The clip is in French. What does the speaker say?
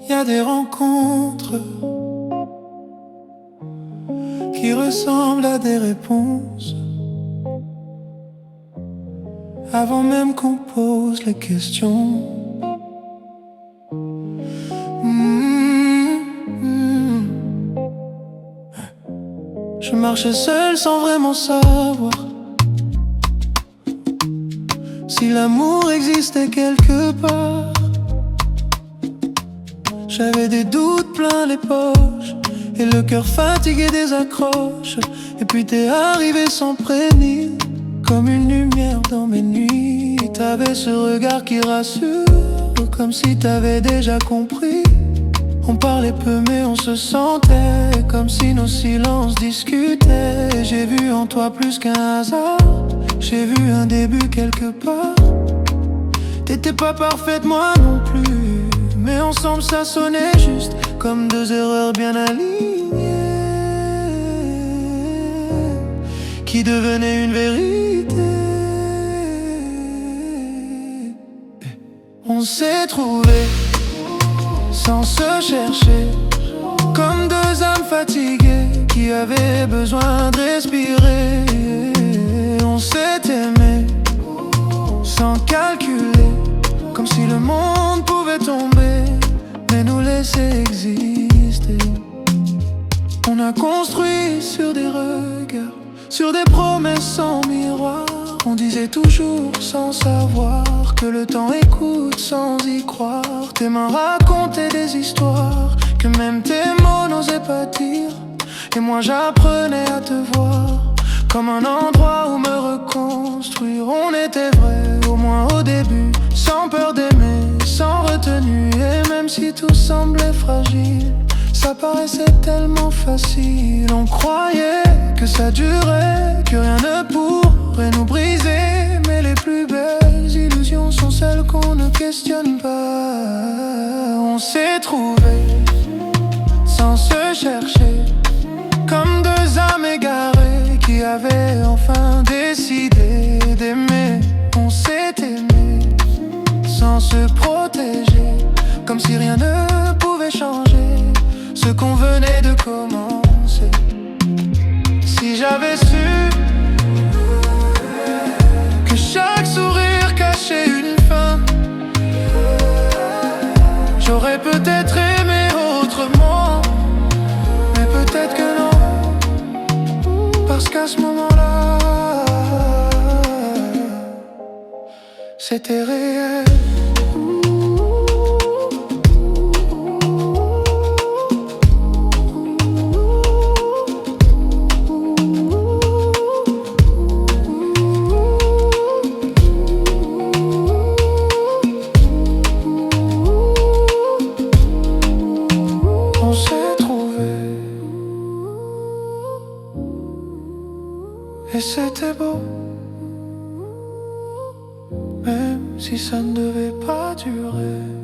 Y a des rencontres qui ressemblent à des réponses avant même qu'on pose les questions. Je marchais seul sans vraiment savoir si l'amour existait quelque part. J'avais des doutes plein les poches et le cœur fatigué des accroches. Et puis t'es arrivé sans prévenir, comme une lumière dans mes nuits. T'avais ce regard qui rassure, comme si t'avais déjà compris. On parlait peu mais on se sentait, comme si nos silences discutaient. J'ai vu en toi plus qu'un hasard, j'ai vu un début quelque part. T'étais pas parfaite, moi non plus, mais ensemble ça sonnait juste, comme deux erreurs bien alignées qui devenaient une vérité. On s'est trouvés sans se chercher, comme deux âmes fatiguées qui avaient besoin de respirer. On s'est aimé sans calculer, comme si le monde pouvait tomber mais nous laisser exister. On a construit sur des regards, sur des promesses sans miroir. On disait toujours sans savoir que le temps écoute sans y croire. Tes mains racontaient des histoires que même tes mots n'osaient pas dire. Et moi j'apprenais à te voir comme un endroit où me reconstruire. On était vrai, au moins au début, sans peur d'aimer, sans retenue. Et même si tout semblait fragile, ça paraissait tellement facile. On croyait que ça durait, que rien ne pourrait nous briser. Mais les plus belles illusions sont celles qu'on ne questionne pas. On s'est trouvés sans se chercher, comme deux âmes égarées qui avaient enfin décidé d'aimer. On s'est aimé sans se protéger, comme si rien ne pouvait changer ce qu'on venait de commencer. Si j'avais su que chaque sourire cachait une fin, j'aurais peut-être aimé autrement. Mais peut-être que non, parce qu'à ce moment-là, c'était réel. On s'est trouvés et c'était beau, même si ça ne devait pas durer.